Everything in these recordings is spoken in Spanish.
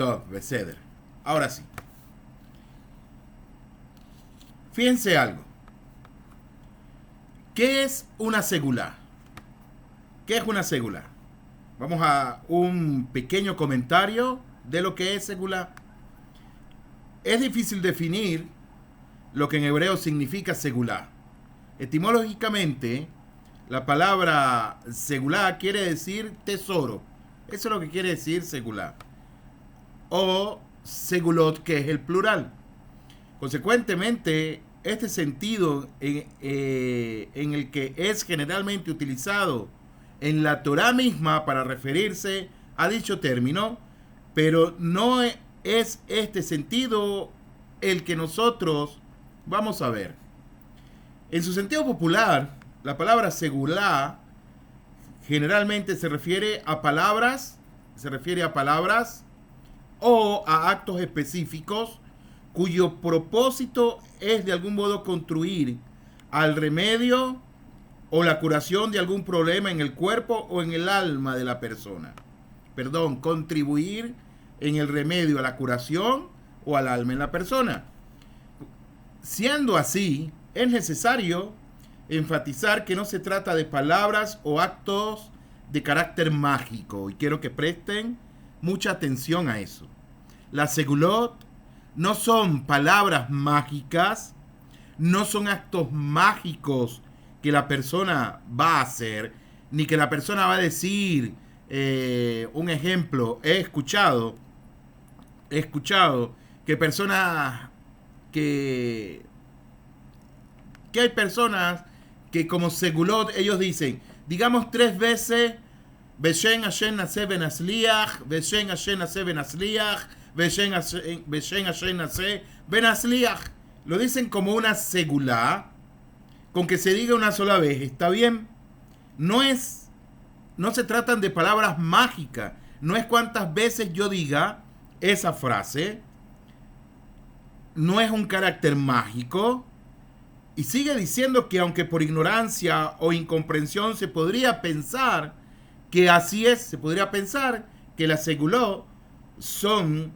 Top, Beseder. Ahora sí. Fíjense algo. ¿Qué es una segulá? ¿Qué es una segulá? Vamos a un pequeño comentario de lo que es segulá. Es difícil definir lo que en hebreo significa segulá. Etimológicamente, la palabra segulá quiere decir tesoro. Eso es lo que quiere decir segulá. O segulot, que es el plural. Consecuentemente, este sentido en el que es generalmente utilizado en la Torá misma para referirse a dicho término, pero no es este sentido el que nosotros vamos a ver. En su sentido popular, la palabra segulá generalmente se refiere a palabras o a actos específicos cuyo propósito es de algún modo contribuir al remedio o la curación de algún problema en el cuerpo o en el alma de la persona. Contribuir en el remedio a la curación o al alma en la persona. Siendo así, es necesario enfatizar que no se trata de palabras o actos de carácter mágico, y quiero que presten mucha atención a eso. Las segulot no son palabras mágicas, no son actos mágicos que la persona va a hacer, ni que la persona va a decir. Un ejemplo, he escuchado que personas que hay personas que como segulot ellos dicen, digamos 3 veces, Beshen Hashem Naseh Ben Asliach, Beshen Hashem Naseh Ben Asliach, Beshen Hashem Naseh Ben Asliach. Lo dicen como una segulá, con que se diga una sola vez. Está bien, no se tratan de palabras mágicas, no es cuántas veces yo diga esa frase, no es un carácter mágico. Y sigue diciendo que aunque por ignorancia o incomprensión se podría pensar que así es, se podría pensar que las segulot son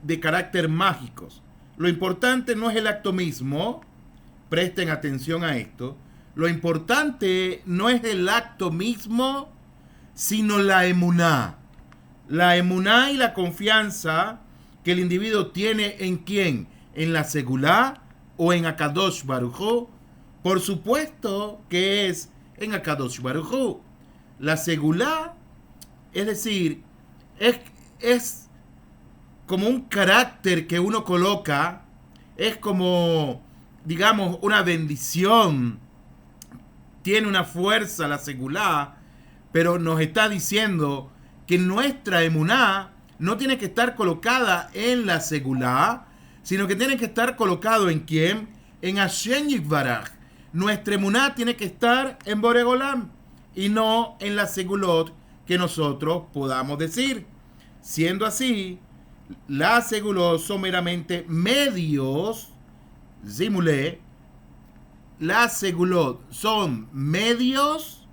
de carácter mágicos. Lo importante no es el acto mismo, presten atención a esto, lo importante no es el acto mismo, sino la emuná. La emuná y la confianza que el individuo tiene en quién, en la segulá o en Akadosh Baruj Hu. Por supuesto que es en Akadosh Baruj Hu. La segulá, es decir, es como un carácter que uno coloca, es como, digamos, una bendición, tiene una fuerza la segulá, pero nos está diciendo que nuestra emuná no tiene que estar colocada en la segulá, sino que tiene que estar colocado en ¿quién? En Hashem Yitbaraj. Nuestra emuná tiene que estar en Boreg Olam y no en la segulot que nosotros podamos decir. Siendo así, las segulot son meramente medios, zimulé, las segulot son medios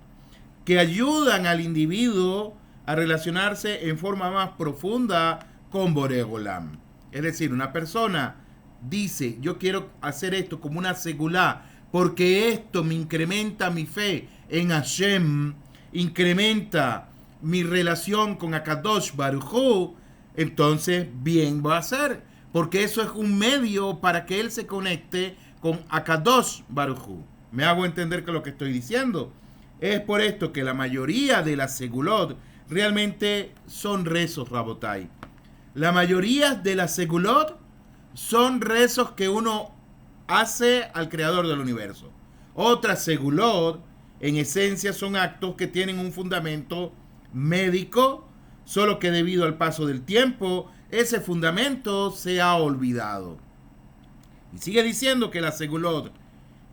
que ayudan al individuo a relacionarse en forma más profunda con Boreg Olam. Es decir, una persona dice, yo quiero hacer esto como una segulá, porque esto me incrementa mi fe en Hashem, incrementa mi relación con Akadosh Baruj Hu, entonces bien va a ser, porque eso es un medio para que él se conecte con Akadosh Baruj Hu. ¿Me hago entender que lo que estoy diciendo? Es por esto que la mayoría de las segulot realmente son rezos, Rabotai. La mayoría de las segulot son rezos que uno hace al creador del universo. Otras segulot, en esencia, son actos que tienen un fundamento médico, solo que debido al paso del tiempo, ese fundamento se ha olvidado. Y sigue diciendo que la segulot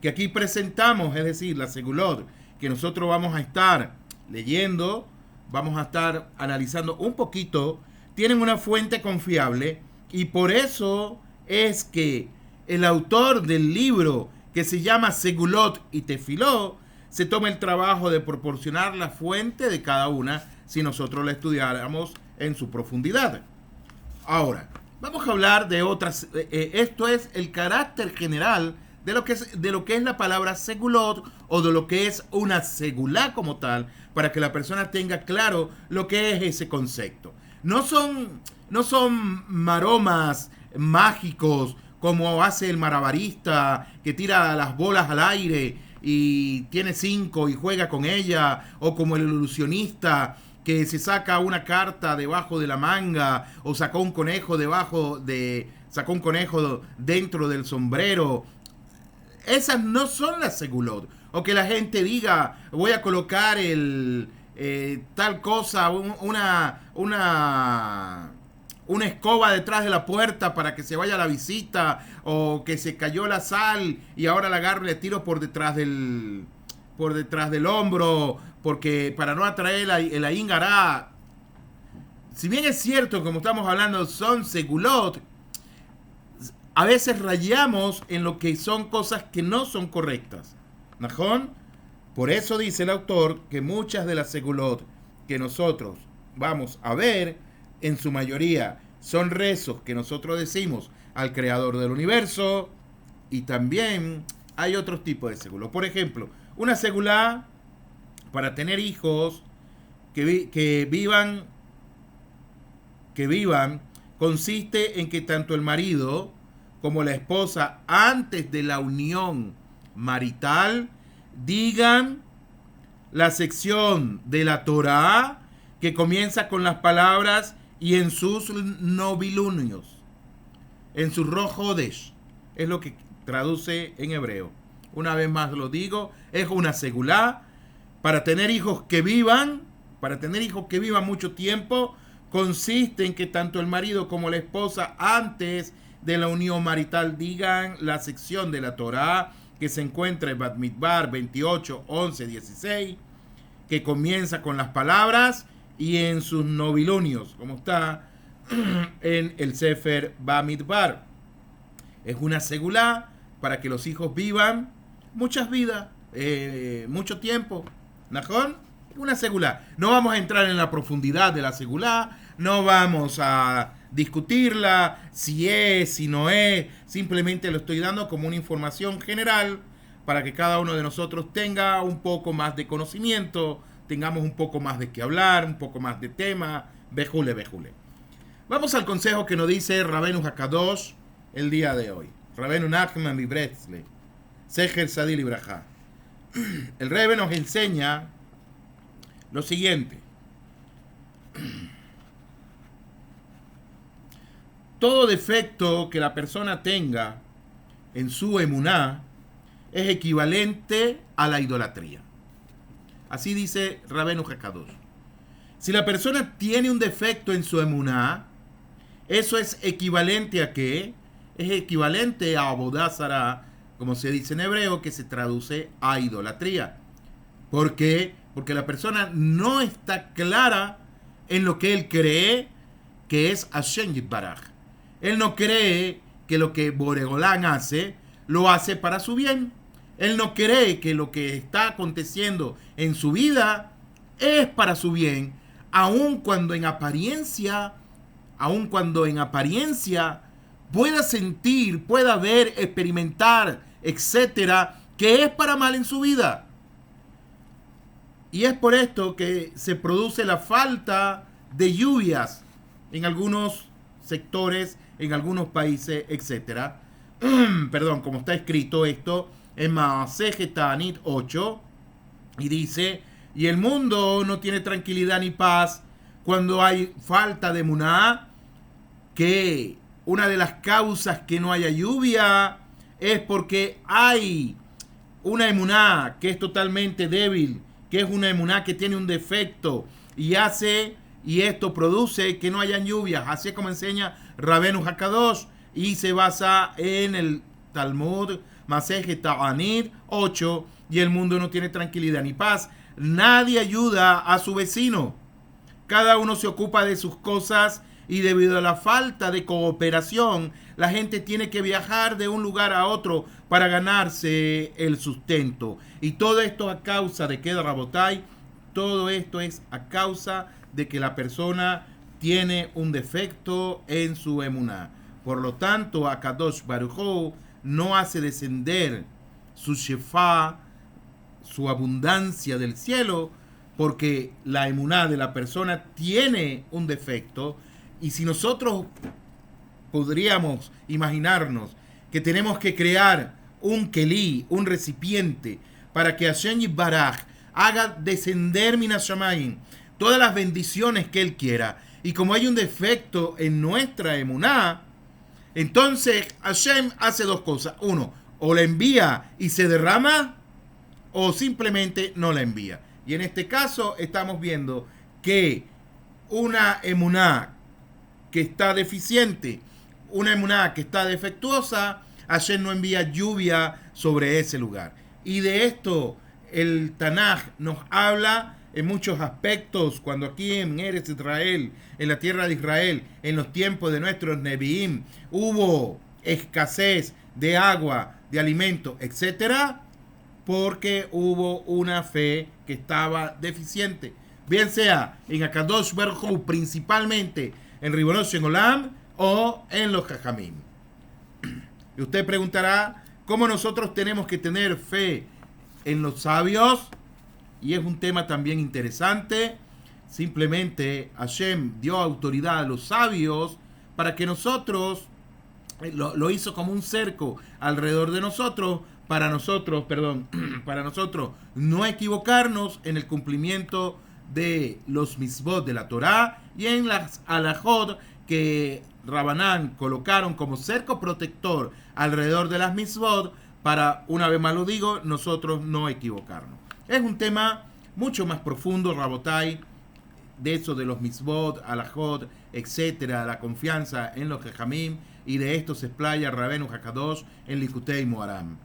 que aquí presentamos, es decir, la segulot que nosotros vamos a estar leyendo, vamos a estar analizando un poquito, tienen una fuente confiable, y por eso es que el autor del libro que se llama Segulot y Tefilot se toma el trabajo de proporcionar la fuente de cada una si nosotros la estudiáramos en su profundidad. Ahora, vamos a hablar de otras. Esto es el carácter general de lo que es la palabra segulot o de lo que es una segulá como tal, para que la persona tenga claro lo que es ese concepto. No son maromas mágicos como hace el malabarista que tira las bolas al aire y tiene 5 y juega con ella, o como el ilusionista que se saca una carta debajo de la manga o sacó un conejo dentro del sombrero. Esas no son las segulot. O que la gente diga, voy a colocar tal cosa, una escoba detrás de la puerta para que se vaya la visita, o que se cayó la sal y ahora la agarro y le tiro por detrás del hombro, porque para no atraer el Ain Gará. Si bien es cierto, como estamos hablando, son segulot, a veces rayamos en lo que son cosas que no son correctas. ¿Najón? Por eso dice el autor que muchas de las segulot que nosotros vamos a ver, en su mayoría son rezos que nosotros decimos al creador del universo, y también hay otros tipos de segulot. Por ejemplo, una segulá para tener hijos que vivan consiste en que tanto el marido como la esposa, antes de la unión marital, digan la sección de la Torá que comienza con las palabras y en sus novilunios, en su rojodesh, es lo que traduce en hebreo. Una vez más lo digo, es una segulá para tener hijos que vivan mucho tiempo. Consiste en que tanto el marido como la esposa, antes de la unión marital, digan la sección de la Torá que se encuentra en Bamidbar 28, 11, 16, que comienza con las palabras y en sus novilunios, como está en el Sefer Bamidbar. Es una segulá para que los hijos vivan muchas vidas, mucho tiempo. ¿Najón? Una segulá. No vamos a entrar en la profundidad de la segulá, no vamos a discutirla, si es, si no es. Simplemente lo estoy dando como una información general para que cada uno de nosotros tenga un poco más de conocimiento, tengamos un poco más de qué hablar, un poco más de tema. Bejule. Vamos al consejo que nos dice Rabenu Hakadosh el día de hoy. Rabenu Nachman Vibretzle, Seher Sadil Ibrahá. El Rebbe nos enseña lo siguiente. Todo defecto que la persona tenga en su emuná es equivalente a la idolatría. Así dice Rabenu Hakadosh. Si la persona tiene un defecto en su emuná, eso es equivalente a ¿qué? Es equivalente a Abodá Zará, como se dice en hebreo, que se traduce a idolatría. ¿Por qué? Porque la persona no está clara en lo que él cree que es Hashem Yitbaraj. Él no cree que lo que Boregolán hace, lo hace para su bien. Él no cree que lo que está aconteciendo en su vida es para su bien, aun cuando en apariencia pueda sentir, pueda ver, experimentar, etcétera, que es para mal en su vida. Y es por esto que se produce la falta de lluvias en algunos sectores, en algunos países, etcétera. Perdón, como está escrito esto en Maaseh Ta'anit 8, y dice: y el mundo no tiene tranquilidad ni paz cuando hay falta de emuná, que una de las causas que no haya lluvia es porque hay una emuná que es totalmente débil, que es una emuná que tiene un defecto y esto produce que no hayan lluvias. Así es como enseña Rabenu Hakadosh, y se basa en el Talmud Maaseh Ta'anit 8, y el mundo no tiene tranquilidad ni paz. Nadie ayuda a su vecino. Cada uno se ocupa de sus cosas, y debido a la falta de cooperación, la gente tiene que viajar de un lugar a otro para ganarse el sustento. Y todo esto a causa de que, Rabotai, todo esto es a causa de que la persona tiene un defecto en su emuná. Por lo tanto, Akadosh Baruj Hu no hace descender su shefá, su abundancia del cielo, porque la emuná de la persona tiene un defecto. Y si nosotros podríamos imaginarnos que tenemos que crear un kelí, un recipiente, para que Hashem Yitbaraj haga descender Minas Shamayim todas las bendiciones que Él quiera, y como hay un defecto en nuestra emuná, entonces Hashem hace dos cosas. Uno, o la envía y se derrama, o simplemente no la envía. Y en este caso estamos viendo que una emuná que está deficiente, una emuná que está defectuosa, Hashem no envía lluvia sobre ese lugar. Y de esto el Tanaj nos habla en muchos aspectos, cuando aquí en Eretz Israel, en la tierra de Israel, en los tiempos de nuestros Nevi'im, hubo escasez de agua, de alimento, etcétera, porque hubo una fe que estaba deficiente. Bien sea en Akadosh Baruj Hu, principalmente en Ribono Shel Olam, o en los Jajamim. Y usted preguntará, ¿cómo nosotros tenemos que tener fe en los sabios? Y es un tema también interesante. Simplemente Hashem dio autoridad a los sabios para que nosotros, lo hizo como un cerco alrededor de nosotros, para nosotros no equivocarnos en el cumplimiento de los mitzvot de la Torá y en las alajot que Rabanán colocaron como cerco protector alrededor de las mitzvot, para, una vez más lo digo, nosotros no equivocarnos. Es un tema mucho más profundo, Rabotai, de eso de los mitzvot, alajot, etcétera, la confianza en los jajamim, y de esto se explaya Rabenu Hakadosh en Likutei Moharam.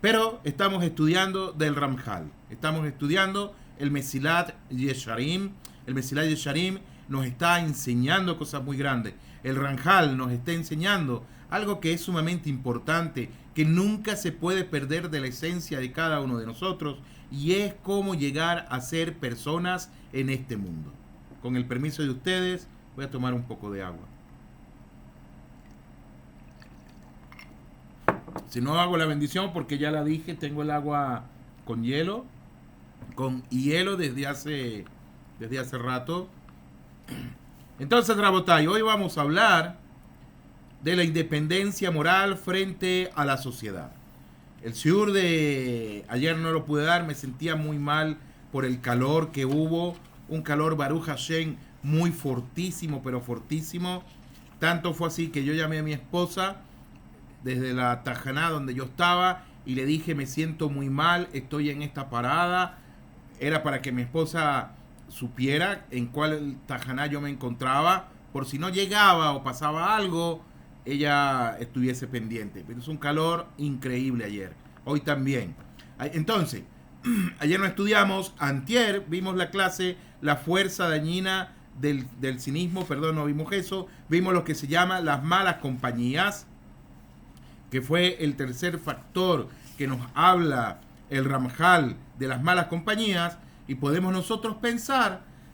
Pero estamos estudiando del Ramjal, estamos estudiando el Mesilat Yesharim. El Mesilat Yesharim nos está enseñando cosas muy grandes. El Ramjal nos está enseñando algo que es sumamente importante, que nunca se puede perder de la esencia de cada uno de nosotros, y es cómo llegar a ser personas en este mundo. Con el permiso de ustedes, voy a tomar un poco de agua. Si no hago la bendición, porque ya la dije, tengo el agua con hielo desde hace rato. Entonces, Rabotai, hoy vamos a hablar de la independencia moral frente a la sociedad. El shiur de ayer no lo pude dar, me sentía muy mal por el calor que hubo, un calor Baruch Hashem muy fortísimo, pero fortísimo. Tanto fue así que yo llamé a mi esposa desde la tajaná donde yo estaba y le dije, me siento muy mal, estoy en esta parada. Era para que mi esposa supiera en cuál tajaná yo me encontraba, por si no llegaba o pasaba algo, ella estuviese pendiente. Pero es un calor increíble ayer, hoy también. Entonces, ayer no estudiamos, antier vimos la clase, la fuerza dañina del cinismo, no vimos eso, vimos lo que se llama las malas compañías, que fue el tercer factor que nos habla el Ramjal de las malas compañías, y podemos nosotros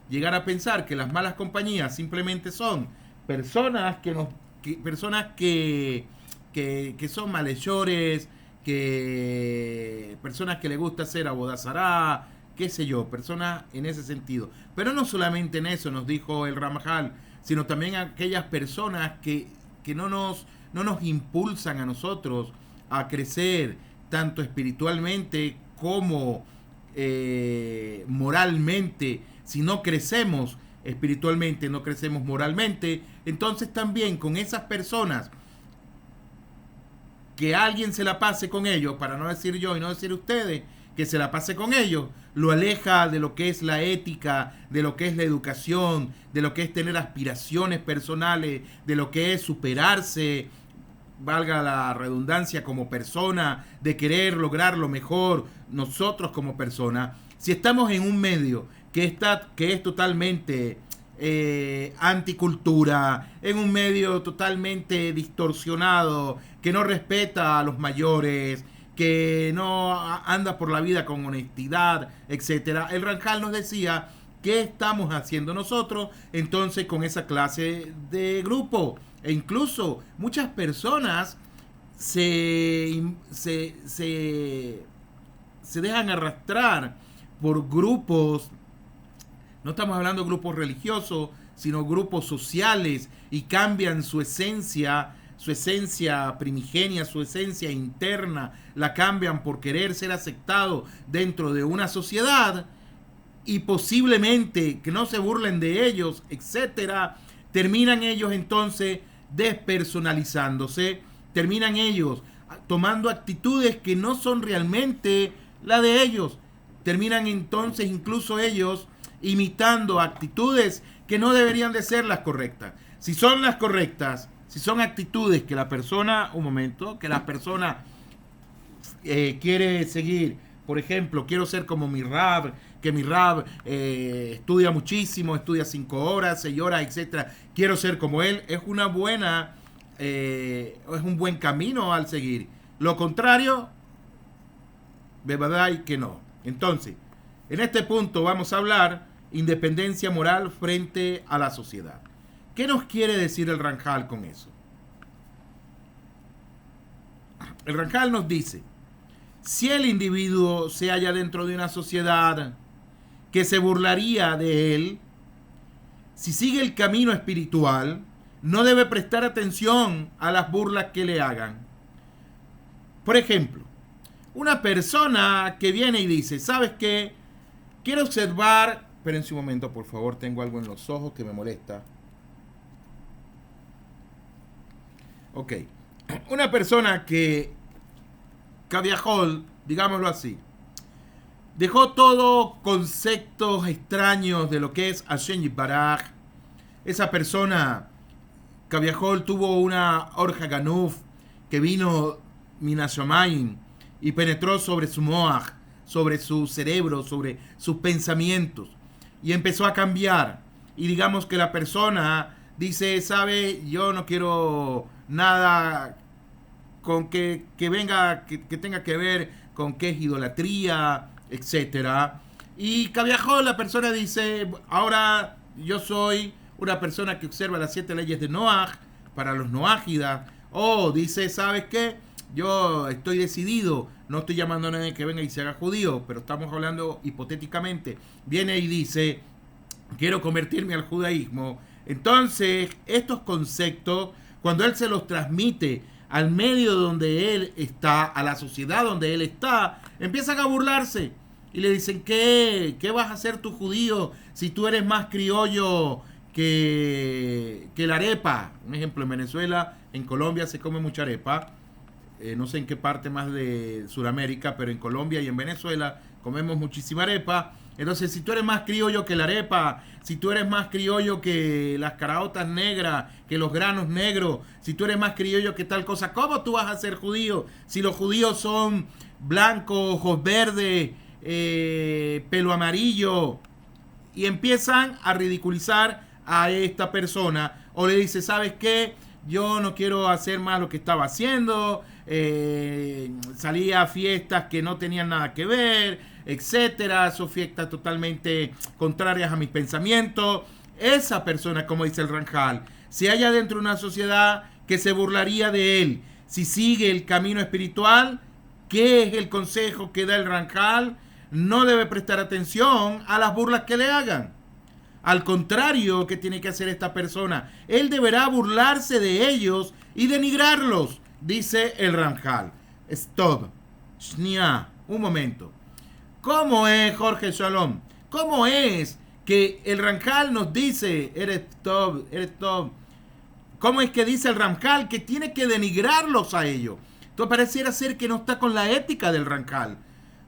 llegar a pensar que las malas compañías simplemente son personas que son malhechores, personas que les gusta hacer abodazará, qué sé yo, personas en ese sentido. Pero no solamente en eso nos dijo el Ramjal, sino también aquellas personas que no nos impulsan a nosotros a crecer tanto espiritualmente como moralmente. Si no crecemos espiritualmente, no crecemos moralmente, entonces también con esas personas que alguien se la pase con ellos, para no decir yo y no decir ustedes, que se la pase con ellos, lo aleja de lo que es la ética, de lo que es la educación, de lo que es tener aspiraciones personales, de lo que es superarse, valga la redundancia, como persona, de querer lograr lo mejor nosotros como persona. Si estamos en un medio que es totalmente anticultura, en un medio totalmente distorsionado, que no respeta a los mayores, que no anda por la vida con honestidad, etcétera. El Ramjal nos decía ¿qué estamos haciendo nosotros entonces con esa clase de grupo? E incluso muchas personas se dejan arrastrar por grupos, no estamos hablando de grupos religiosos, sino grupos sociales, y cambian su esencia primigenia, su esencia interna, la cambian por querer ser aceptado dentro de una sociedad, y posiblemente que no se burlen de ellos, etcétera. Terminan ellos entonces despersonalizándose, terminan ellos tomando actitudes que no son realmente la de ellos, terminan entonces incluso ellos imitando actitudes que no deberían de ser las correctas. Si son las correctas, si son actitudes que la persona, que la persona quiere seguir, por ejemplo, quiero ser como mi Rab, que mi Rab estudia muchísimo, estudia 5 horas, 6 horas, etcétera. Quiero ser como él. Es un buen camino al seguir. Lo contrario, de verdad que no. Entonces, en este punto vamos a hablar independencia moral frente a la sociedad. ¿Qué nos quiere decir el Ramjal con eso? El Ramjal nos dice: si el individuo se halla dentro de una sociedad que se burlaría de él, si sigue el camino espiritual, no debe prestar atención a las burlas que le hagan. Por ejemplo, una persona que viene y dice: ¿sabes qué? Quiero observar... Espérense un momento, por favor, tengo algo en los ojos que me molesta. Ok. Una persona que Cabiajol, digámoslo así, dejó todos conceptos extraños de lo que es Hashem Yitbaraj. Esa persona, Cabiajol, tuvo una Orja Ganuf que vino Minashamayim y penetró sobre su Moaj, sobre su cerebro, sobre sus pensamientos, y empezó a cambiar. Y digamos que la persona dice: sabe, yo no quiero nada con que venga, que tenga que ver con qué es idolatría, etcétera. Y Cabiajol, la persona dice: ahora yo soy una persona que observa las 7 leyes de Noaj para los noágidas. O dice: ¿sabes qué? Yo estoy decidido, no estoy llamando a nadie que venga y se haga judío, pero estamos hablando hipotéticamente. Viene y dice: quiero convertirme al judaísmo. Entonces, estos conceptos, cuando él se los transmite al medio donde él está, a la sociedad donde él está, empiezan a burlarse y le dicen: ¿qué vas a hacer tú, judío, si tú eres más criollo que la arepa? Un ejemplo, en Venezuela, en Colombia se come mucha arepa. No sé en qué parte más de Sudamérica, pero en Colombia y en Venezuela comemos muchísima arepa. Entonces, si tú eres más criollo que la arepa, si tú eres más criollo que las caraotas negras, que los granos negros, si tú eres más criollo que tal cosa, ¿cómo tú vas a ser judío? Si los judíos son blancos, ojos verdes, pelo amarillo, y empiezan a ridiculizar a esta persona, o le dice: ¿sabes qué? Yo no quiero hacer más lo que estaba haciendo, salía a fiestas que no tenían nada que ver, etcétera, son fiestas totalmente contrarias a mis pensamientos. Esa persona, como dice el Ramjal, se halla dentro de una sociedad que se burlaría de él. Si sigue el camino espiritual, ¿qué es el consejo que da el Ramjal? No debe prestar atención a las burlas que le hagan. Al contrario, ¿qué tiene que hacer esta persona? Él deberá burlarse de ellos y denigrarlos, dice el Ramjal. Stop. Shnia. Un momento. ¿Cómo es, Jorge Shalom? ¿Cómo es que el Ramjal nos dice: eres top, eres top? ¿Cómo es que dice el Ramjal que tiene que denigrarlos a ellos? Entonces pareciera ser que no está con la ética del Ramjal.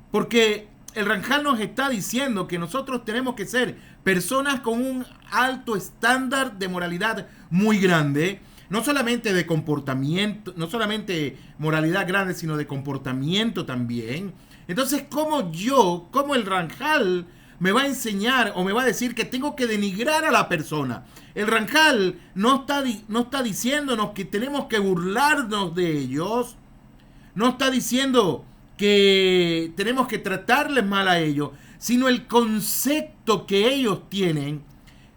Porque el Ramjal nos está diciendo que nosotros tenemos que ser personas con un alto estándar de moralidad muy grande. No solamente de comportamiento, no solamente moralidad grande, sino de comportamiento también. Entonces, ¿cómo el Ramjal me va a enseñar o me va a decir que tengo que denigrar a la persona? El Ramjal no está diciéndonos que tenemos que burlarnos de ellos. No está diciendo que tenemos que tratarles mal a ellos, sino el concepto que ellos tienen.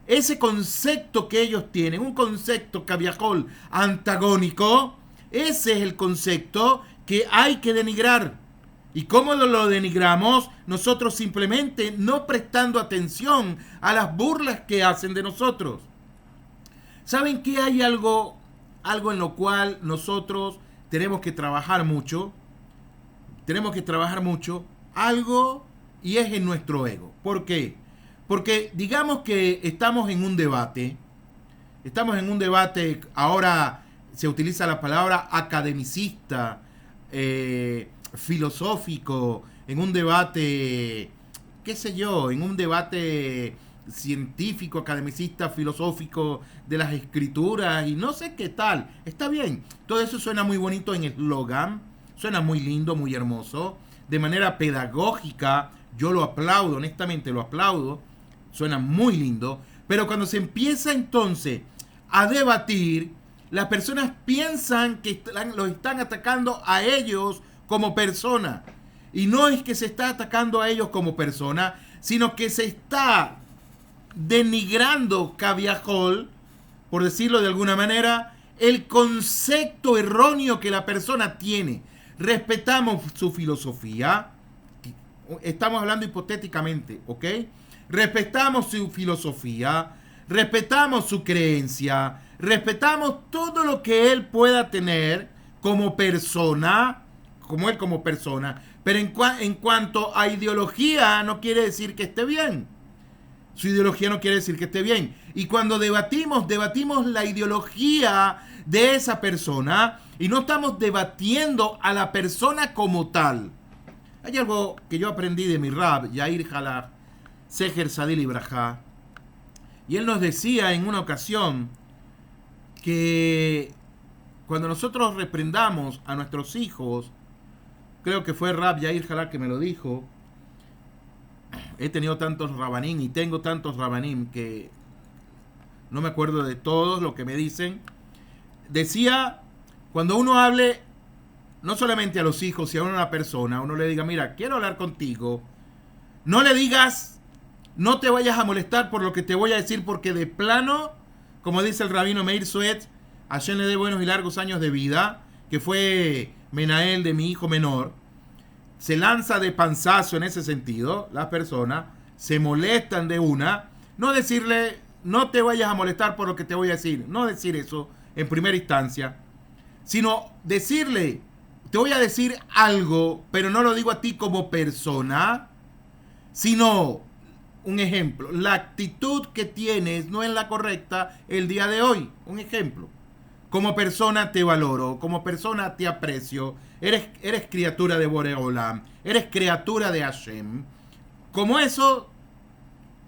Ese concepto que ellos tienen, un concepto caviajol antagónico, ese es el concepto que hay que denigrar. ¿Y cómo lo denigramos? Nosotros simplemente no prestando atención a las burlas que hacen de nosotros. ¿Saben que hay algo en lo cual nosotros tenemos que trabajar mucho? Tenemos que trabajar mucho algo, y es en nuestro ego. ¿Por qué? Porque digamos que estamos en un debate, ahora se utiliza la palabra academicista, filosófico, en un debate, qué sé yo, en un debate científico, academicista, filosófico de las escrituras y no sé qué tal. Está bien, todo eso suena muy bonito en eslogan, suena muy lindo, muy hermoso, de manera pedagógica, yo lo aplaudo, honestamente lo aplaudo, suena muy lindo, pero cuando se empieza entonces a debatir, las personas piensan que los están atacando a ellos como persona. Y no es que se está atacando a ellos como persona, sino que se está denigrando caviajol, por decirlo de alguna manera, el concepto erróneo que la persona tiene. Respetamos su filosofía, estamos hablando hipotéticamente, ¿ok? Respetamos su filosofía, respetamos su creencia, respetamos todo lo que él pueda tener como persona, pero en cuanto a ideología no quiere decir que esté bien. Su ideología no quiere decir que esté bien. Y cuando debatimos la ideología de esa persona y no estamos debatiendo a la persona como tal. Hay algo que yo aprendí de mi Rab, Yair Halach, Seher Sadil Ibrahá, y él nos decía en una ocasión que cuando nosotros reprendamos a nuestros hijos, creo que fue Rab Yair Halach que me lo dijo, he tenido tantos rabanim y tengo tantos rabanim que no me acuerdo de todos lo que me dicen, decía, cuando uno hable no solamente a los hijos, sino a una persona, uno le diga, mira, quiero hablar contigo, no le digas, no te vayas a molestar por lo que te voy a decir, porque de plano, como dice el rabino Meir Suet, Hashem le dé buenos y largos años de vida, que fue Menael de mi hijo menor, se lanza de panzazo en ese sentido, las personas se molestan de una, no decirle, no te vayas a molestar por lo que te voy a decir, no decir eso en primera instancia, sino decirle, te voy a decir algo, pero no lo digo a ti como persona, sino, un ejemplo, la actitud que tienes no es la correcta el día de hoy, un ejemplo. Como persona te valoro, como persona te aprecio, eres criatura de Boreolam, eres criatura de Hashem. Como eso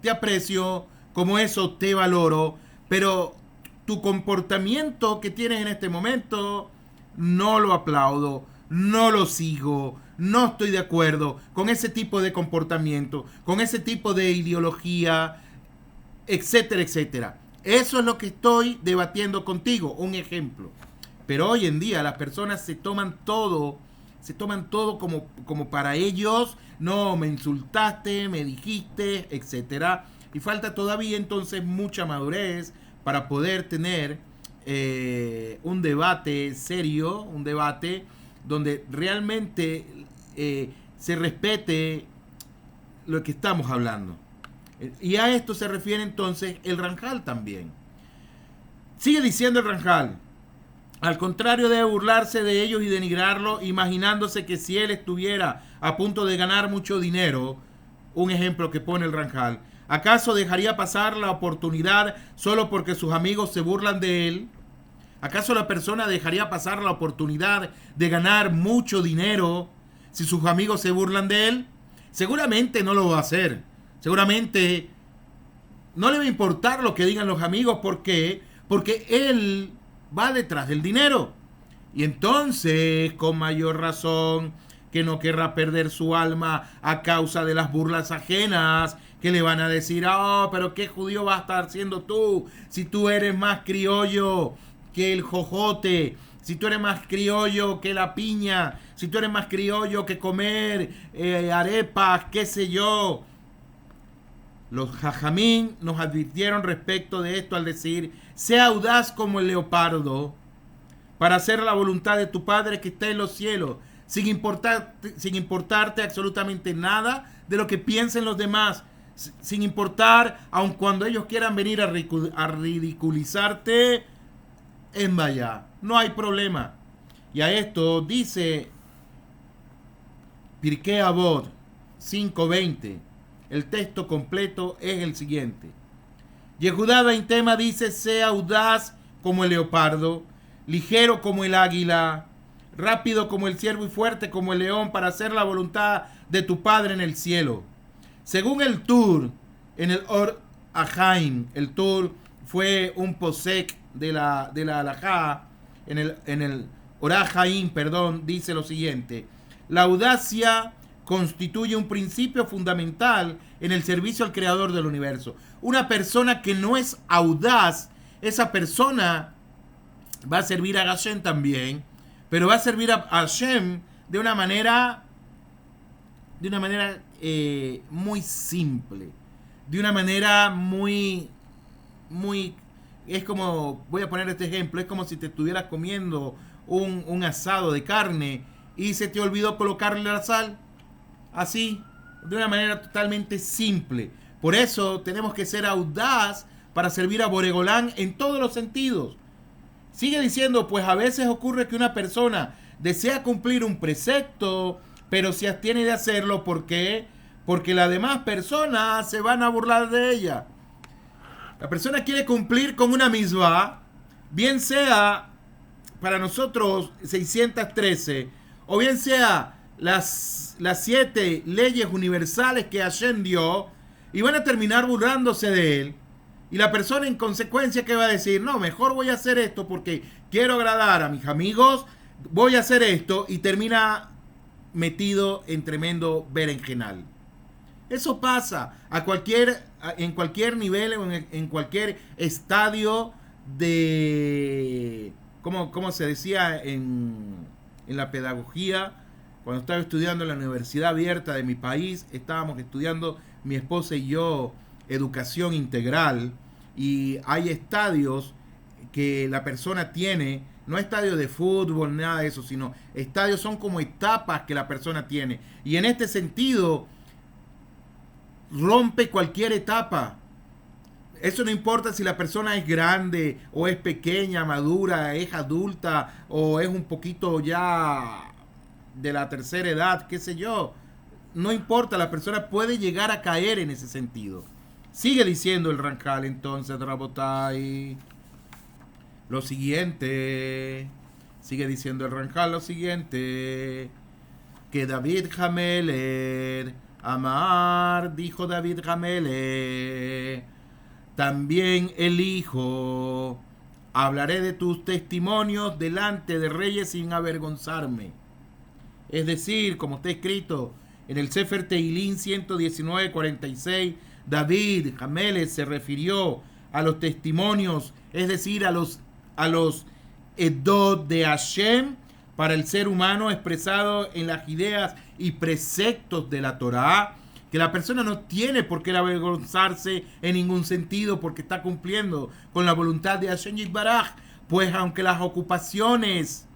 te aprecio, como eso te valoro, pero tu comportamiento que tienes en este momento no lo aplaudo, no lo sigo, no estoy de acuerdo con ese tipo de comportamiento, con ese tipo de ideología, etcétera, etcétera. Eso es lo que estoy debatiendo contigo, un ejemplo. Pero hoy en día las personas se toman todo como para ellos. No, me insultaste, me dijiste, etcétera. Y falta todavía entonces mucha madurez para poder tener un debate serio, un debate donde realmente se respete lo que estamos hablando. Y a esto se refiere entonces el Ranjal también. Sigue diciendo el Ranjal, al contrario de burlarse de ellos y denigrarlo, imaginándose que si él estuviera a punto de ganar mucho dinero, un ejemplo que pone el Ranjal, ¿acaso dejaría pasar la oportunidad solo porque sus amigos se burlan de él? ¿Acaso la persona dejaría pasar la oportunidad de ganar mucho dinero si sus amigos se burlan de él? Seguramente no lo va a hacer. Seguramente no le va a importar lo que digan los amigos. ¿Por qué? Porque él va detrás del dinero. Y entonces, con mayor razón, que no querrá perder su alma a causa de las burlas ajenas, que le van a decir, pero ¿qué judío vas a estar siendo tú? Si tú eres más criollo que el jojote, si tú eres más criollo que la piña, si tú eres más criollo que comer arepas, qué sé yo. Los Jajamín nos advirtieron respecto de esto al decir: sea audaz como el leopardo para hacer la voluntad de tu Padre que está en los cielos, sin importarte absolutamente nada de lo que piensen los demás, sin importar, aun cuando ellos quieran venir a ridiculizarte, en vaya, no hay problema. Y a esto dice Pirkei Avot 5:20. El texto completo es el siguiente. Yehudá Ben Tema dice: sea audaz como el leopardo, ligero como el águila, rápido como el ciervo y fuerte como el león para hacer la voluntad de tu Padre en el cielo. Según el Tur, en el Or Ahaim, el Tur fue un posek de la halajá, en el Or Ahaim, dice lo siguiente: la audacia constituye un principio fundamental en el servicio al Creador del universo. Una persona que no es audaz, esa persona va a servir a Hashem también, pero va a servir a Hashem de una manera muy simple, de una manera muy, es como, voy a poner este ejemplo, es como si te estuvieras comiendo un asado de carne y se te olvidó colocarle la sal, así, de una manera totalmente simple. Por eso tenemos que ser audaz para servir a Boregolán en todos los sentidos. Sigue diciendo: pues a veces ocurre que una persona desea cumplir un precepto, pero se abstiene de hacerlo porque las demás personas se van a burlar de ella. La persona quiere cumplir con una misma, bien sea para nosotros 613, o bien sea las 7 leyes universales que Hashem dio, y van a terminar burlándose de él. Y la persona en consecuencia, ¿qué va a decir? No, mejor voy a hacer esto porque quiero agradar a mis amigos, voy a hacer esto, y termina metido en tremendo berenjenal. Eso pasa en cualquier nivel o en cualquier estadio de, como se decía en la pedagogía. Cuando estaba estudiando en la Universidad Abierta de mi país, estábamos estudiando mi esposa y yo educación integral, y hay estadios que la persona tiene, no estadios de fútbol, nada de eso, sino estadios son como etapas que la persona tiene, y en este sentido rompe cualquier etapa. Eso no importa si la persona es grande o es pequeña, madura, es adulta o es un poquito ya de la tercera edad, qué sé yo. No importa, la persona puede llegar a caer en ese sentido. Sigue diciendo el Ramjal entonces, Rabotai, lo siguiente. Sigue diciendo el Ramjal lo siguiente: que David Hameler Amar, dijo David Hameler, también el Hijo: hablaré de tus testimonios delante de reyes sin avergonzarme. Es decir, como está escrito en el Sefer Teilín 119:46, David Hameler se refirió a los testimonios, es decir, a los Edot de Hashem para el ser humano expresado en las ideas y preceptos de la Torá, que la persona no tiene por qué avergonzarse en ningún sentido porque está cumpliendo con la voluntad de Hashem Yitbaraj, pues aunque las ocupaciones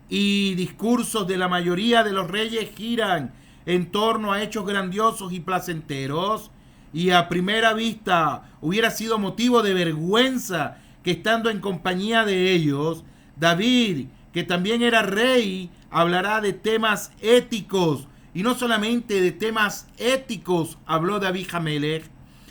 y discursos de la mayoría de los reyes giran en torno a hechos grandiosos y placenteros, y a primera vista hubiera sido motivo de vergüenza que estando en compañía de ellos, David, que también era rey, hablará de temas éticos, y no solamente de temas éticos habló David Hamelech,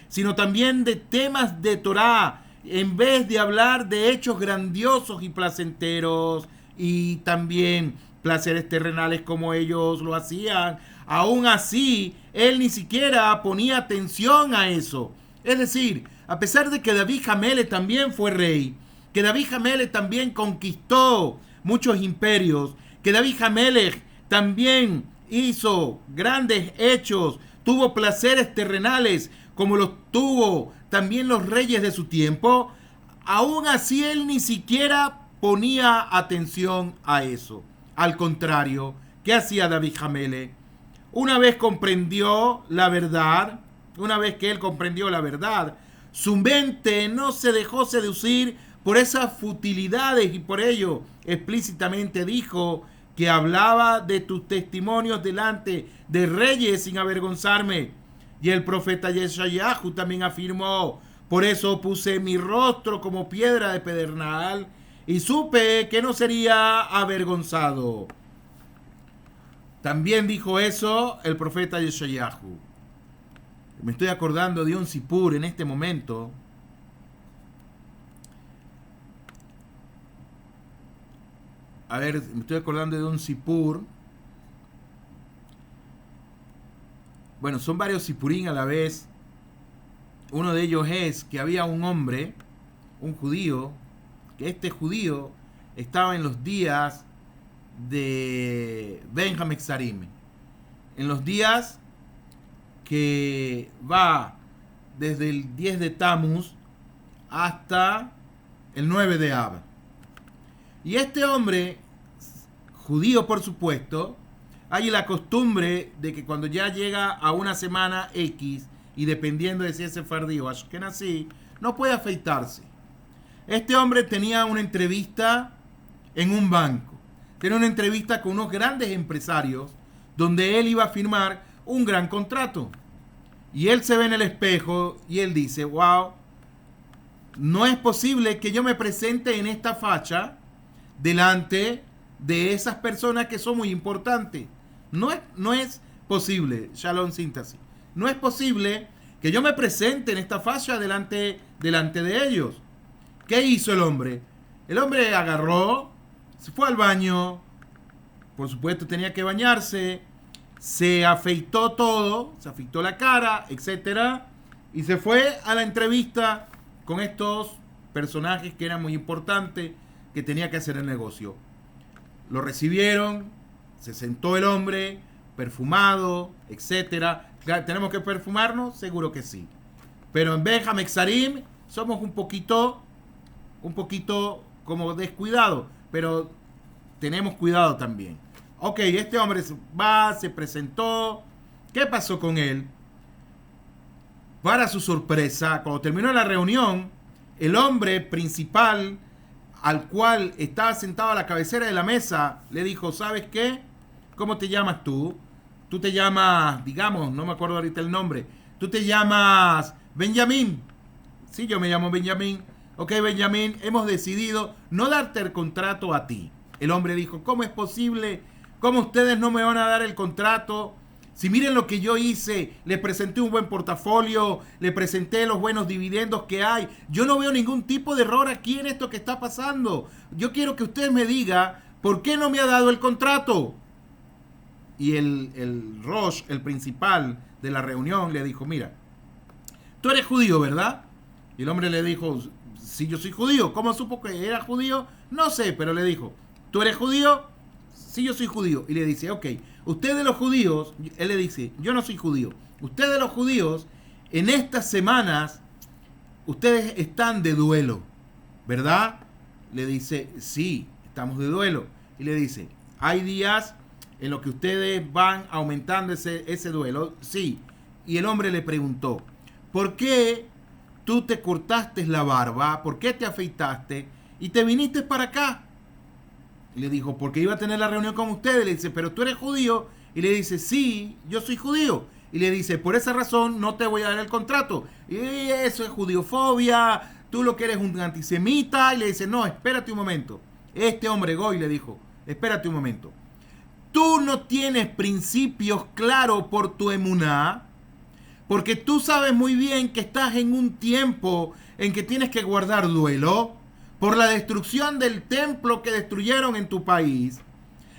sino también de temas de Torá, en vez de hablar de hechos grandiosos y placenteros y también placeres terrenales como ellos lo hacían. Aún así, él ni siquiera ponía atención a eso. Es decir, a pesar de que David Hamelech también fue rey, que David Hamelech también conquistó muchos imperios, que David Hamelech también hizo grandes hechos, tuvo placeres terrenales como los tuvo también los reyes de su tiempo, aún así él ni siquiera ponía atención a eso. Al contrario, ¿qué hacía David Hamelech? Una vez comprendió la verdad, una vez que él comprendió la verdad, su mente no se dejó seducir por esas futilidades y por ello explícitamente dijo que hablaba de tus testimonios delante de reyes sin avergonzarme. Y el profeta Yeshayahu también afirmó: por eso puse mi rostro como piedra de pedernal y supe que no sería avergonzado. También dijo eso el profeta Yeshayahu. Me estoy acordando de un sipur en este momento. A ver, me estoy acordando de un sipur. Bueno, son varios sipurín a la vez. Uno de ellos es que había un hombre, un judío, que este judío estaba en los días de Benjamín Sarim, en los días que va desde el 10 de Tammuz hasta el 9 de Ab. Y este hombre, judío por supuesto, hay la costumbre de que cuando ya llega a una semana X, y dependiendo de si es sefardí o ashkenazí, no puede afeitarse. Este hombre tenía una entrevista en un banco. Tenía una entrevista con unos grandes empresarios donde él iba a firmar un gran contrato. Y él se ve en el espejo y él dice: wow, no es posible que yo me presente en esta facha delante de esas personas que son muy importantes. No es posible, Shalom Síntesis. No es posible que yo me presente en esta facha delante de ellos. ¿Qué hizo el hombre? El hombre agarró, se fue al baño, por supuesto tenía que bañarse, se afeitó todo, se afeitó la cara, etcétera, y se fue a la entrevista con estos personajes que eran muy importantes, que tenía que hacer el negocio. Lo recibieron, se sentó el hombre, perfumado, etcétera. ¿Tenemos que perfumarnos? Seguro que sí. Pero en Benjamín Sarim somos un poquito como descuidados, pero tenemos cuidado también. Ok, este hombre va, se presentó. ¿Qué pasó con él? Para su sorpresa, cuando terminó la reunión, el hombre principal, al cual estaba sentado a la cabecera de la mesa, le dijo: ¿sabes qué? ¿Cómo te llamas tú? Tú te llamas, digamos, no me acuerdo ahorita el nombre. Tú te llamas Benjamín. Sí, yo me llamo Benjamín. Ok, Benjamín, hemos decidido no darte el contrato a ti. El hombre dijo: ¿cómo es posible? ¿Cómo ustedes no me van a dar el contrato? Si miren lo que yo hice, les presenté un buen portafolio, le presenté los buenos dividendos que hay. Yo no veo ningún tipo de error aquí en esto que está pasando. Yo quiero que usted me diga por qué no me ha dado el contrato. Y el Rosh, el principal de la reunión, le dijo: mira, tú eres judío, ¿verdad? Y el hombre le dijo: sí, yo soy judío. ¿Cómo supo que era judío? No sé, pero le dijo: ¿tú eres judío? Sí, yo soy judío. Y le dice: ok, ustedes los judíos, él le dice: yo no soy judío. Ustedes los judíos, en estas semanas, ustedes están de duelo, ¿verdad? Le dice: sí, estamos de duelo. Y le dice: hay días en los que ustedes van aumentando ese duelo. Sí. Y el hombre le preguntó: ¿por qué tú te cortaste la barba? ¿Por qué te afeitaste? Y te viniste para acá. Y le dijo: porque iba a tener la reunión con ustedes. Le dice: pero tú eres judío. Y le dice: sí, yo soy judío. Y le dice: por esa razón no te voy a dar el contrato. Y eso es judiofobia. Tú lo que eres un antisemita. Y le dice: no, espérate un momento. Este hombre Goy le dijo: espérate un momento. Tú no tienes principios claros por tu emuná, porque tú sabes muy bien que estás en un tiempo en que tienes que guardar duelo por la destrucción del templo que destruyeron en tu país.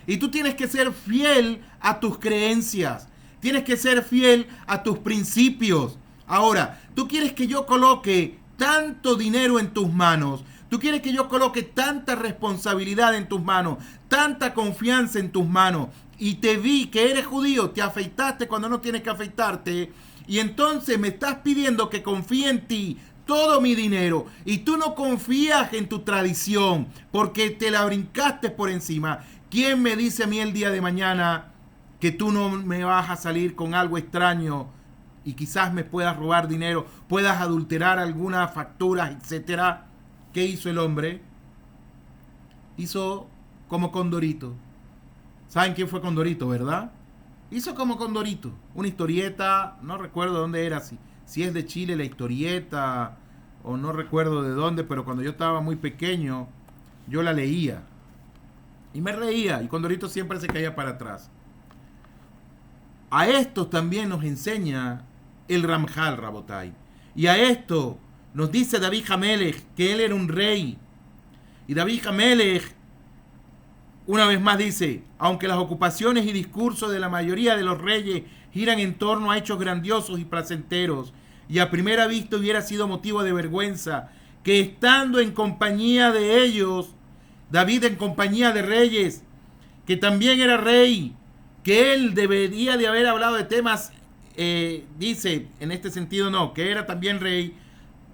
Y tú tienes que ser fiel a tus creencias, tienes que ser fiel a tus principios. Ahora, tú quieres que yo coloque tanto dinero en tus manos, tú quieres que yo coloque tanta responsabilidad en tus manos, tanta confianza en tus manos, y te vi que eres judío, te afeitaste cuando no tienes que afeitarte, y entonces me estás pidiendo que confíe en ti todo mi dinero, y tú no confías en tu tradición, porque te la brincaste por encima. ¿Quién me dice a mí el día de mañana que tú no me vas a salir con algo extraño y quizás me puedas robar dinero, puedas adulterar algunas facturas, etcétera. ¿Qué hizo el hombre? Hizo como Condorito. ¿Saben quién fue Condorito, verdad? Hizo como Condorito, una historieta, no recuerdo dónde era, si es de Chile la historieta, o no recuerdo de dónde, pero cuando yo estaba muy pequeño, yo la leía. Y me reía, y Condorito siempre se caía para atrás. A esto también nos enseña el Ramjal, Rabotai. Y a esto nos dice David Hamelech, que él era un rey. Y David Hamelech, una vez más dice, aunque las ocupaciones y discursos de la mayoría de los reyes giran en torno a hechos grandiosos y placenteros, y a primera vista hubiera sido motivo de vergüenza, que estando en compañía de ellos, David en compañía de reyes, que también era rey, que él debería de haber hablado de temas, dice, en este sentido no, que era también rey,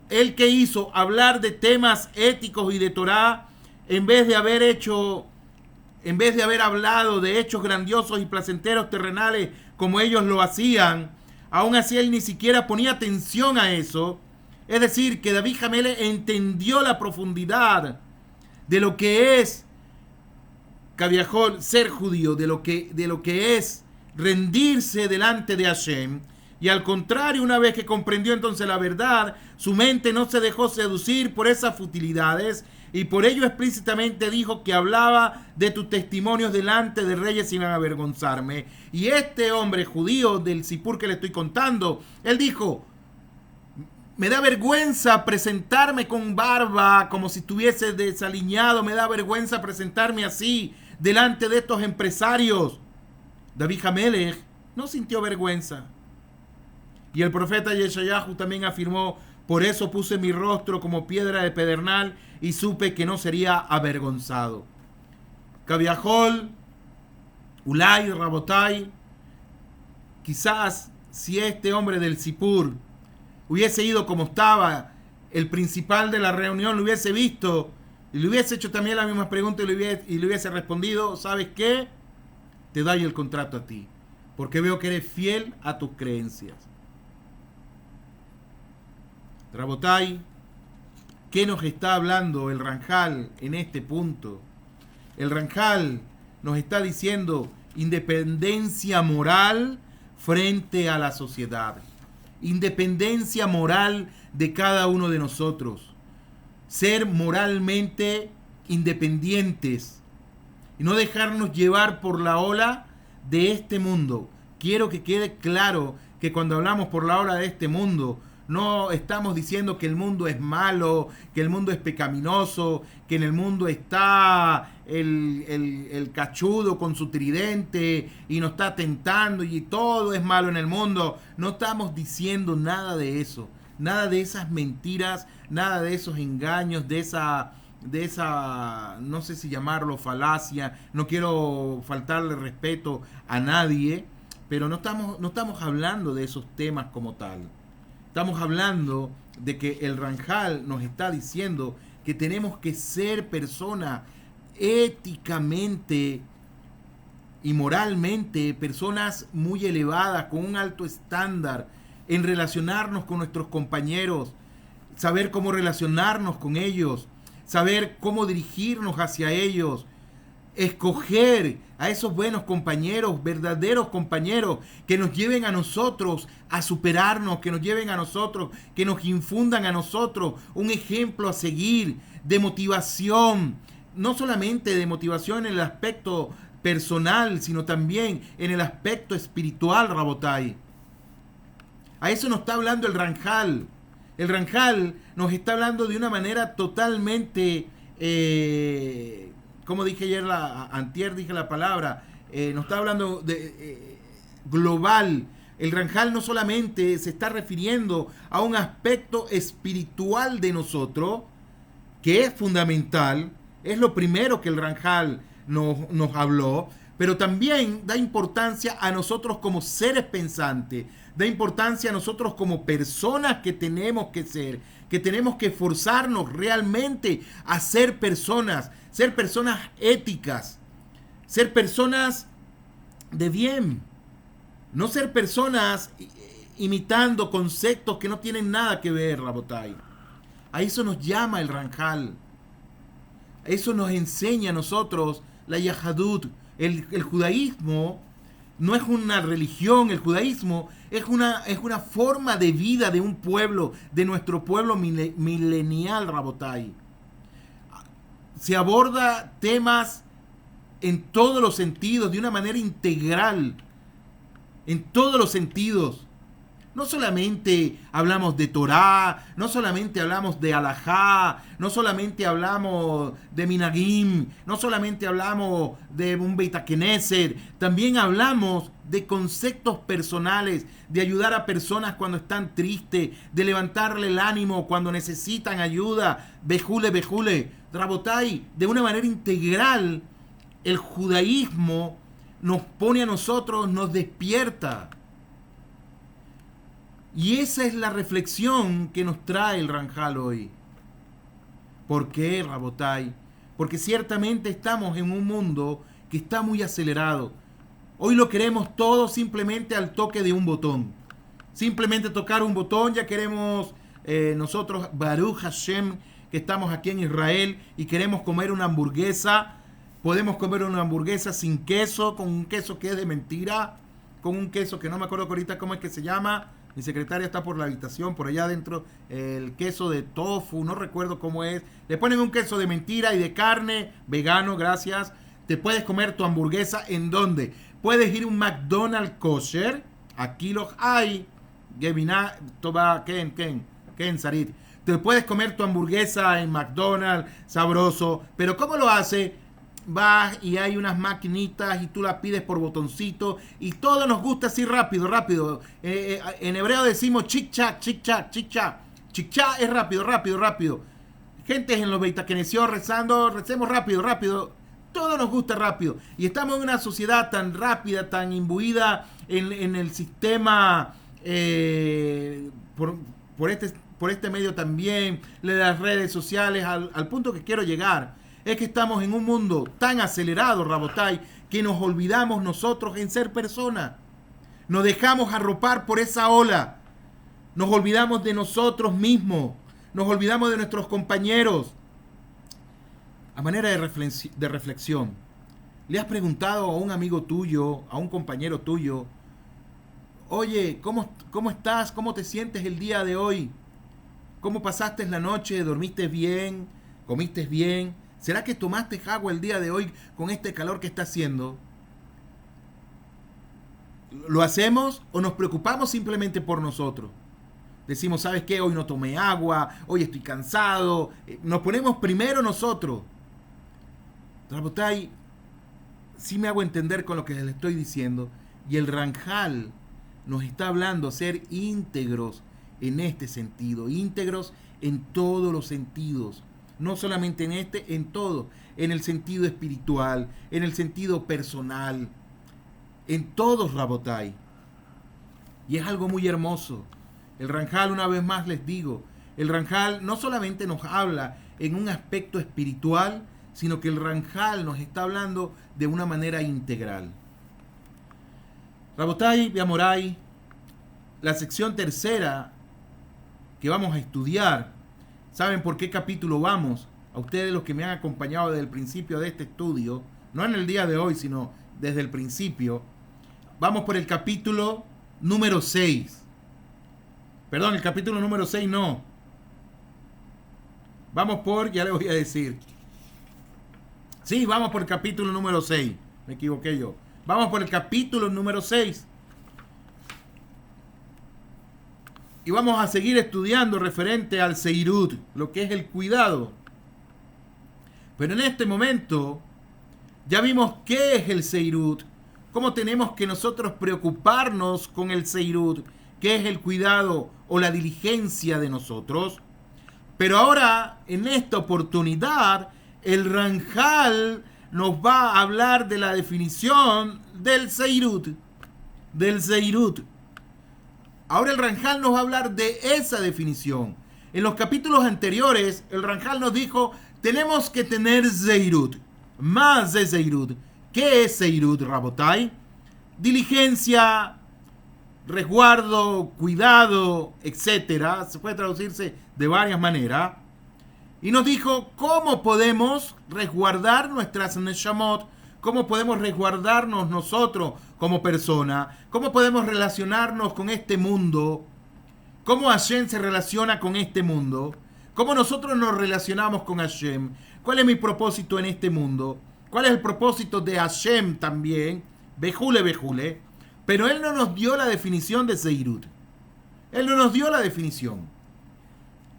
él que hizo hablar de temas éticos y de Torá, en vez de haber hablado de hechos grandiosos y placenteros terrenales como ellos lo hacían, aún así él ni siquiera ponía atención a eso. Es decir, que David Hamelech entendió la profundidad de lo que es Cabiajol, ser judío, de lo que es rendirse delante de Hashem. Y al contrario, una vez que comprendió entonces la verdad, su mente no se dejó seducir por esas futilidades, y por ello explícitamente dijo que hablaba de tus testimonios delante de reyes sin avergonzarme. Y este hombre judío del Sipur que le estoy contando, él dijo, me da vergüenza presentarme con barba como si estuviese desaliñado, me da vergüenza presentarme así delante de estos empresarios. David Hamelech no sintió vergüenza. Y el profeta Yeshayahu también afirmó, por eso puse mi rostro como piedra de pedernal y supe que no sería avergonzado. Cabiajol, Ulay, Rabotai, quizás si este hombre del Sipur hubiese ido como estaba, el principal de la reunión lo hubiese visto y le hubiese hecho también la misma pregunta y le hubiese respondido, ¿sabes qué? Te doy el contrato a ti, porque veo que eres fiel a tus creencias. Rabotai, ¿qué nos está hablando el Ramjal en este punto? El Ramjal nos está diciendo independencia moral frente a la sociedad. Independencia moral de cada uno de nosotros. Ser moralmente independientes y no dejarnos llevar por la ola de este mundo. Quiero que quede claro que cuando hablamos por la ola de este mundo, no estamos diciendo que el mundo es malo, que el mundo es pecaminoso, que en el mundo está el cachudo con su tridente y nos está tentando y todo es malo en el mundo. No estamos diciendo nada de eso, nada de esas mentiras, nada de esos engaños, de esa, no sé si llamarlo falacia, no quiero faltarle respeto a nadie, pero no estamos hablando de esos temas como tal. Estamos hablando de que el Ramjal nos está diciendo que tenemos que ser personas éticamente y moralmente, personas muy elevadas, con un alto estándar en relacionarnos con nuestros compañeros, saber cómo relacionarnos con ellos, saber cómo dirigirnos hacia ellos, escoger a esos buenos compañeros, verdaderos compañeros, que nos lleven a nosotros a superarnos, que nos lleven a nosotros, que nos infundan a nosotros un ejemplo a seguir de motivación, no solamente de motivación en el aspecto personal, sino también en el aspecto espiritual, Rabotai. A eso nos está hablando el Ramjal. El Ramjal nos está hablando de una manera totalmente... como dije ayer, antier dije la palabra, nos está hablando de global. El Ramjal no solamente se está refiriendo a un aspecto espiritual de nosotros, que es fundamental, es lo primero que el Ramjal nos habló, pero también da importancia a nosotros como seres pensantes, da importancia a nosotros como personas que tenemos que ser, que tenemos que esforzarnos realmente a ser personas éticas, ser personas de bien, no ser personas imitando conceptos que no tienen nada que ver, Rabotai. A eso nos llama el Ranjal. Eso nos enseña a nosotros la Yahadut. El judaísmo no es una religión, el judaísmo es una forma de vida de un pueblo, de nuestro pueblo milenial, Rabotai. Se aborda temas en todos los sentidos, de una manera integral, en todos los sentidos. No solamente hablamos de Torá, no solamente hablamos de Alajá, no solamente hablamos de Minagim, no solamente hablamos de un Beit HaKnesset, también hablamos de conceptos personales, de ayudar a personas cuando están tristes, de levantarle el ánimo cuando necesitan ayuda, bejule. Rabotai, de una manera integral, el judaísmo nos pone a nosotros, nos despierta. Y esa es la reflexión que nos trae el Ranjal hoy. ¿Por qué, Rabotai? Porque ciertamente estamos en un mundo que está muy acelerado. Hoy lo queremos todo simplemente al toque de un botón. Simplemente tocar un botón, ya queremos nosotros, Baruch Hashem, que estamos aquí en Israel y queremos comer una hamburguesa. Podemos comer una hamburguesa sin queso, con un queso que es de mentira, con un queso que no me acuerdo ahorita cómo es que se llama. Mi secretaria está por la habitación, por allá adentro, el queso de tofu, no recuerdo cómo es. Le ponen un queso de mentira y de carne, vegano, gracias. Te puedes comer tu hamburguesa, ¿en dónde? Puedes ir a un McDonald's kosher, aquí los hay. Gevina, toba, Ken, Sarit. Te puedes comer tu hamburguesa en McDonald's, sabroso, pero ¿cómo lo hace? Vas y hay unas maquinitas y tú las pides por botoncito y todo nos gusta así rápido. En hebreo decimos chic-chac. Chic-chac es rápido. Gente en los Beit HaKnesset rezando, recemos rápido. Todo nos gusta rápido. Y estamos en una sociedad tan rápida, tan imbuida en el sistema por este medio también, de las redes sociales, al punto que quiero llegar. Es que estamos en un mundo tan acelerado, Rabotai, que nos olvidamos nosotros en ser personas. Nos dejamos arropar por esa ola. Nos olvidamos de nosotros mismos. Nos olvidamos de nuestros compañeros. A manera de reflexión, ¿le has preguntado a un amigo tuyo, a un compañero tuyo, oye, ¿cómo estás? ¿Cómo te sientes el día de hoy? ¿Cómo pasaste la noche? ¿Dormiste bien? ¿Comiste bien? ¿Será que tomaste agua el día de hoy con este calor que está haciendo? ¿Lo hacemos o nos preocupamos simplemente por nosotros? Decimos, ¿sabes qué? Hoy no tomé agua, hoy estoy cansado. Nos ponemos primero nosotros. Rabotai, sí me hago entender con lo que les estoy diciendo. Y el Ranjal nos está hablando ser íntegros en este sentido. Íntegros en todos los sentidos. No solamente en todo, en el sentido espiritual, en el sentido personal, en todos, Rabotai. Y es algo muy hermoso. El Ranjal, una vez más les digo, el Ranjal no solamente nos habla en un aspecto espiritual, sino que el Ranjal nos está hablando de una manera integral. Rabotai, Beamorai, la sección tercera que vamos a estudiar. ¿Saben por qué capítulo vamos? A ustedes los que me han acompañado desde el principio de este estudio, no en el día de hoy, sino desde el principio. Vamos por el capítulo número 6. Perdón, el capítulo número 6 no. Vamos por, ya les voy a decir. Sí, vamos por el capítulo número 6. Me equivoqué yo. Vamos por el capítulo número 6. Y vamos a seguir estudiando referente al Seirut, lo que es el cuidado. Pero en este momento ya vimos qué es el Seirut, cómo tenemos que nosotros preocuparnos con el Seirut, qué es el cuidado o la diligencia de nosotros. Pero ahora, en esta oportunidad, el Ranjal nos va a hablar de la definición del Seirut. Ahora el Ranjal nos va a hablar de esa definición. En los capítulos anteriores, el Ranjal nos dijo, tenemos que tener Zeirut. Más de Zeirut. ¿Qué es Zeirut, Rabotai? Diligencia, resguardo, cuidado, etcétera. Se puede traducirse de varias maneras. Y nos dijo cómo podemos resguardar nuestras neshamot, cómo podemos resguardarnos nosotros como persona, cómo podemos relacionarnos con este mundo, cómo Hashem se relaciona con este mundo, cómo nosotros nos relacionamos con Hashem, cuál es mi propósito en este mundo, cuál es el propósito de Hashem también, bejule, bejule. Pero él no nos dio la definición de Zeirut. Él no nos dio la definición.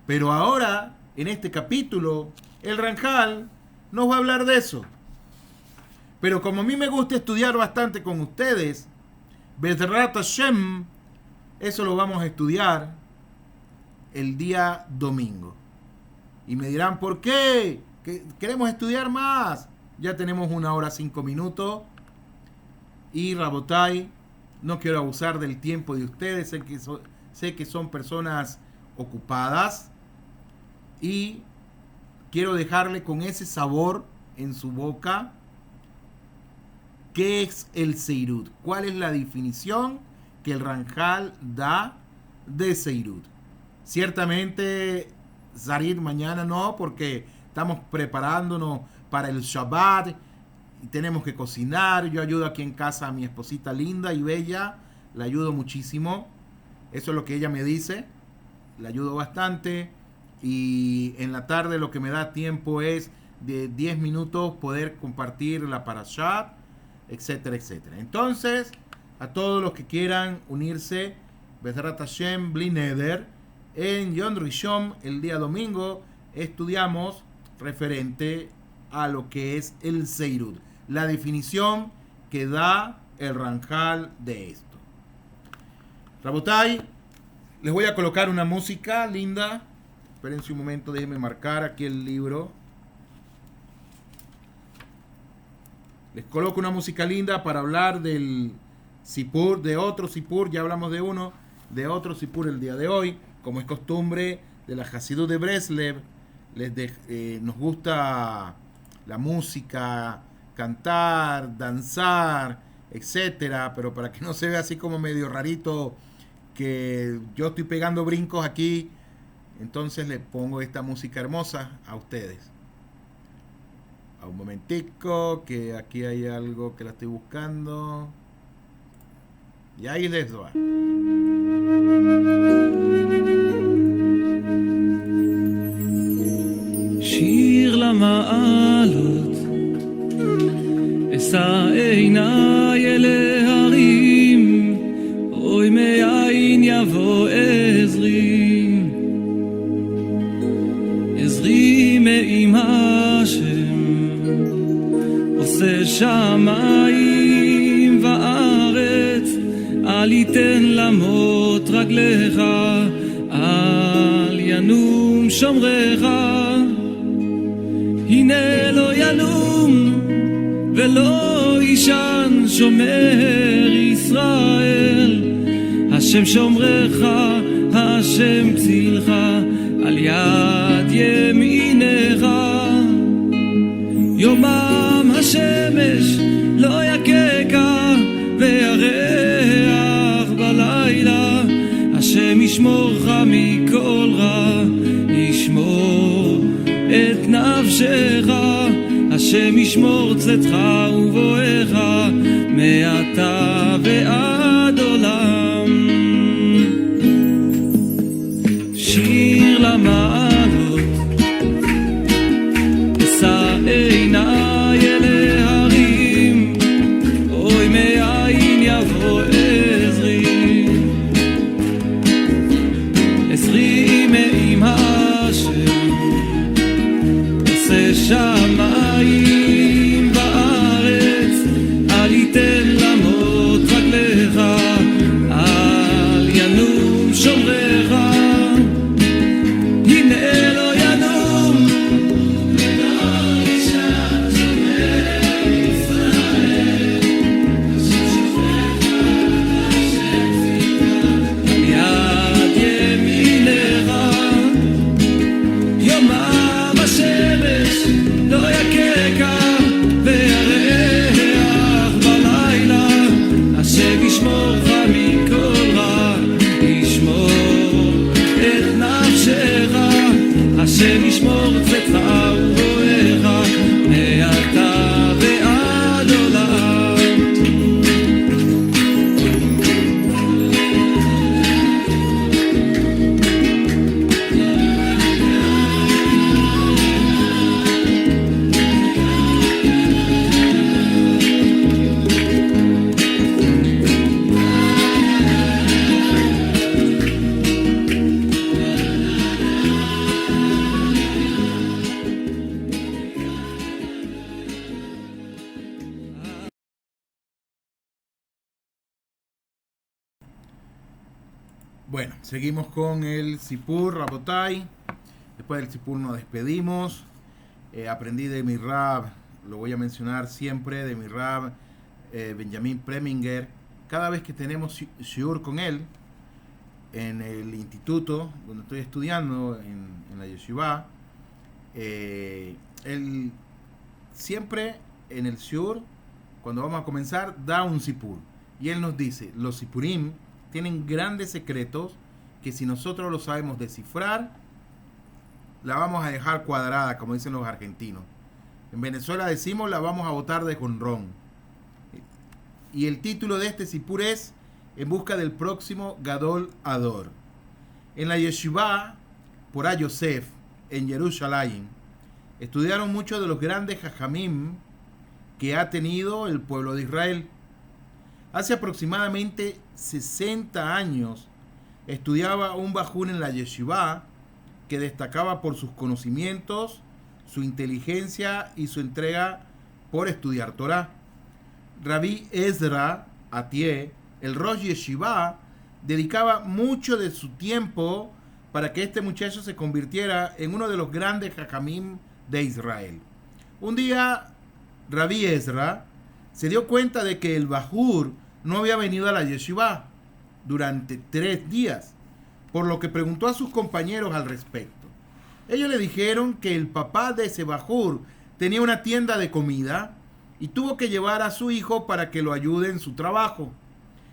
Pero ahora, en este capítulo, el Ranjal nos va a hablar de eso. Pero como a mí me gusta estudiar bastante con ustedes, Bezrat Hashem, eso lo vamos a estudiar el día domingo. Y me dirán, ¿por qué? Queremos estudiar más. Ya tenemos 1 hora 5 minutos. Y Rabotai, no quiero abusar del tiempo de ustedes. Sé que son personas ocupadas. Y quiero dejarle con ese sabor en su boca. ¿Qué es el Zeirut? ¿Cuál es la definición que el Ranjal da de Zeirut? Ciertamente, Zarit mañana no, porque estamos preparándonos para el Shabbat y tenemos que cocinar. Yo ayudo aquí en casa a mi esposita linda y bella, la ayudo muchísimo. Eso es lo que ella me dice, la ayudo bastante. Y en la tarde lo que me da tiempo es de 10 minutos poder compartir la parashat, etcétera, etcétera. Entonces, a todos los que quieran unirse, Bezrat Hashem Bli Neder, en Yom Rishon, el día domingo, estudiamos referente a lo que es el Zeirut, la definición que da el Ranjal de esto. Rabotai, les voy a colocar una música linda. Espérense un momento, déjenme marcar aquí el libro. Les coloco una música linda para hablar del Sipur, de otro Sipur. Ya hablamos de uno, de otro Sipur el día de hoy. Como es costumbre de la Hasidut de Breslev, nos gusta la música, cantar, danzar, etcétera. Pero para que no se vea así como medio rarito que yo estoy pegando brincos aquí, entonces les pongo esta música hermosa a ustedes. A un momentico, que aquí hay algo que la estoy buscando. Y ahí les va. שיר למעלות, אשא עיניי אל ההרים, אוי מאין יבוא עזרי, עזרי מעם השם, עושה שמיים וארץ, אל יתן למות רגליך, אל ינום שומרך, הנה לא ינום ולא ישן שומר ישראל, השם שומרך, השם צילך, על יד ימינך, יומם השמש לא יככה וירח בלילה, השם ישמורך מכל רע, ישמור את נפשך, השם ישמור צאתך ובואך מעתה ועד עולם. שיר למעלות, אשא עיניי אל ההרים, אוי מאין יבוא עזרי, עזרי מעם השם, עושה שמיים וארץ, אל יתן למות רגליך, Bueno, seguimos con el Sipur, Rabotai. Después del Sipur nos despedimos. Aprendí de mi Rab, lo voy a mencionar siempre, de mi Rab Benjamin Preminger. Cada vez que tenemos shiur con él, en el instituto donde estoy estudiando, en la yeshiva, él siempre en el shiur, cuando vamos a comenzar, da un Sipur. Y él nos dice, los Sipurim tienen grandes secretos que si nosotros lo sabemos descifrar, la vamos a dejar cuadrada, como dicen los argentinos. En Venezuela decimos, la vamos a botar de jonrón. Y el título de este Sipur es En busca del próximo Gadol Ador. En la yeshiva, por a Yosef, en Jerusalén, estudiaron muchos de los grandes jajamim que ha tenido el pueblo de Israel. Hace aproximadamente 60 años estudiaba un bajún en la yeshiva que destacaba por sus conocimientos, su inteligencia y su entrega por estudiar Torah. Rabí Ezra Atié, el Rosh Yeshiva, dedicaba mucho de su tiempo para que este muchacho se convirtiera en uno de los grandes jajamim de Israel. Un día, Rabí Ezra se dio cuenta de que el bajur no había venido a la yeshiva durante 3 días, por lo que preguntó a sus compañeros al respecto. Ellos le dijeron que el papá de ese bajur tenía una tienda de comida y tuvo que llevar a su hijo para que lo ayude en su trabajo.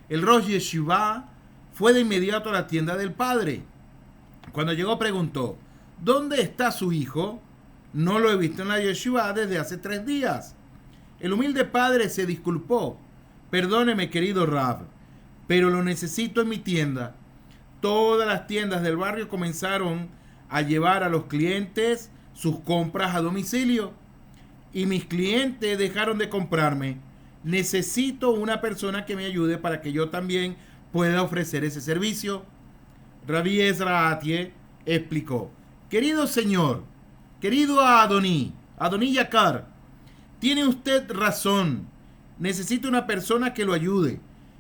El Rosh Yeshiva fue de inmediato a la tienda del padre. Cuando llegó preguntó, ¿dónde está su hijo? No lo he visto en la yeshiva desde hace 3 días. El humilde padre se disculpó. Perdóneme, querido Rab, pero lo necesito en mi tienda. Todas las tiendas del barrio comenzaron a llevar a los clientes sus compras a domicilio y mis clientes dejaron de comprarme. Necesito una persona que me ayude para que yo también pueda ofrecer ese servicio. Rabí Ezra Atie explicó, querido señor, querido Adoní Yakar, tiene usted razón. Necesito una persona que lo ayude.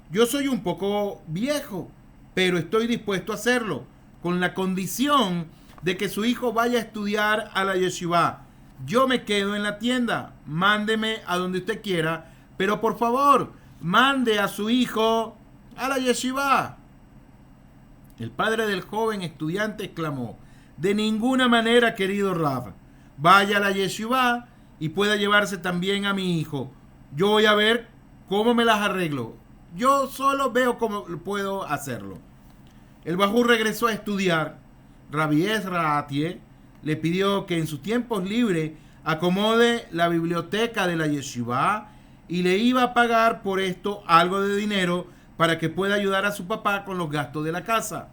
Yo soy un poco viejo, pero estoy dispuesto a hacerlo, con la condición de que su hijo vaya a estudiar a la yeshiva. Yo me quedo en la tienda. Mándeme a donde usted quiera, pero por favor, mande a su hijo a la yeshiva. El padre del joven estudiante exclamó, de ninguna manera, querido Rav. Vaya a la yeshiva y pueda llevarse también a mi hijo. Yo voy a ver cómo me las arreglo. Yo solo veo cómo puedo hacerlo. El bajur regresó a estudiar. Rabí Ezra Atie le pidió que en sus tiempos libres acomode la biblioteca de la yeshiva y le iba a pagar por esto algo de dinero para que pueda ayudar a su papá con los gastos de la casa.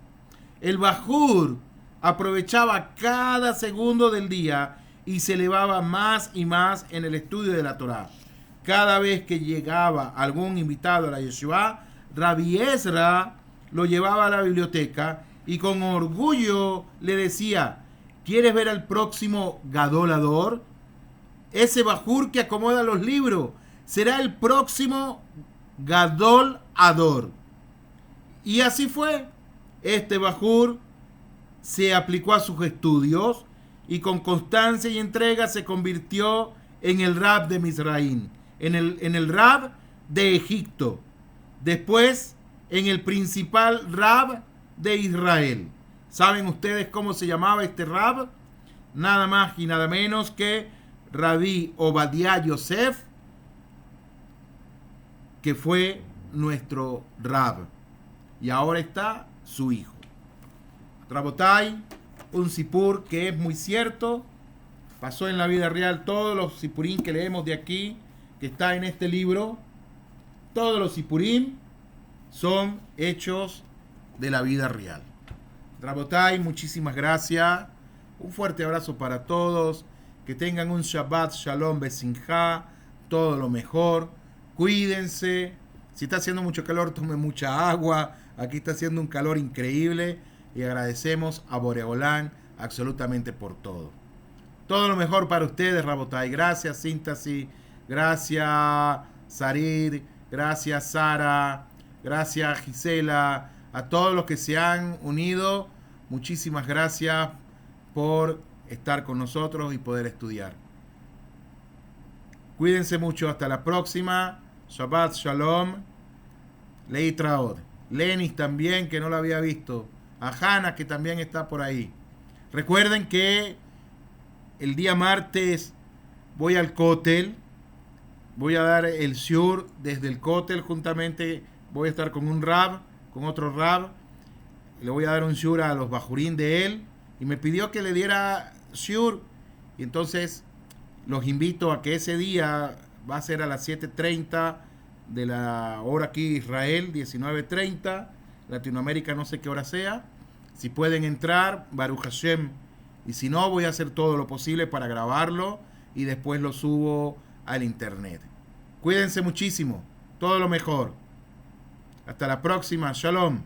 El bajur aprovechaba cada segundo del día y se elevaba más y más en el estudio de la Torá. Cada vez que llegaba algún invitado a la yeshiva, Rabí Ezra lo llevaba a la biblioteca y con orgullo le decía, ¿quieres ver al próximo Gadol Ador? Ese bajur que acomoda los libros será el próximo Gadol Ador. Y así fue. Este bajur se aplicó a sus estudios y con constancia y entrega se convirtió en el Rab de Misraín, en el Rab de Egipto, después en el principal Rab de Israel. ¿Saben ustedes cómo se llamaba este Rab? Nada más y nada menos que Rabí Obadiah Yosef, que fue nuestro Rab. Y ahora está su hijo. Rabotai, un Sipur que es muy cierto. Pasó en la vida real. Todos los Sipurim que leemos de aquí, que está en este libro, todos los Sipurim son hechos de la vida real. Rabotai, muchísimas gracias. Un fuerte abrazo para todos. Que tengan un Shabbat Shalom Besimcha. Todo lo mejor. Cuídense. Si está haciendo mucho calor, tomen mucha agua. Aquí está haciendo un calor increíble. Y agradecemos a Boreolán absolutamente por todo. Todo lo mejor para ustedes, Rabotai. Gracias, Síntesis. Gracias, Sarid. Gracias, Sara. Gracias, Gisela. A todos los que se han unido, muchísimas gracias por estar con nosotros y poder estudiar. Cuídense mucho, hasta la próxima. Shabbat Shalom. Leitraod. Lenis también, que no lo había visto. A Hanna, que también está por ahí. Recuerden que el día martes voy al Kotel. Voy a dar el shiur desde el Kotel. Juntamente voy a estar con un rab, con otro rab. Le voy a dar un shiur a los bajurín de él. Y me pidió que le diera shiur. Y entonces los invito a que ese día va a ser a las 7:30 de la hora aquí Israel, 19:30, Latinoamérica no sé qué hora sea. Si pueden entrar, Baruch Hashem. Y si no, voy a hacer todo lo posible para grabarlo y después lo subo al internet. Cuídense muchísimo, todo lo mejor. Hasta la próxima, Shalom.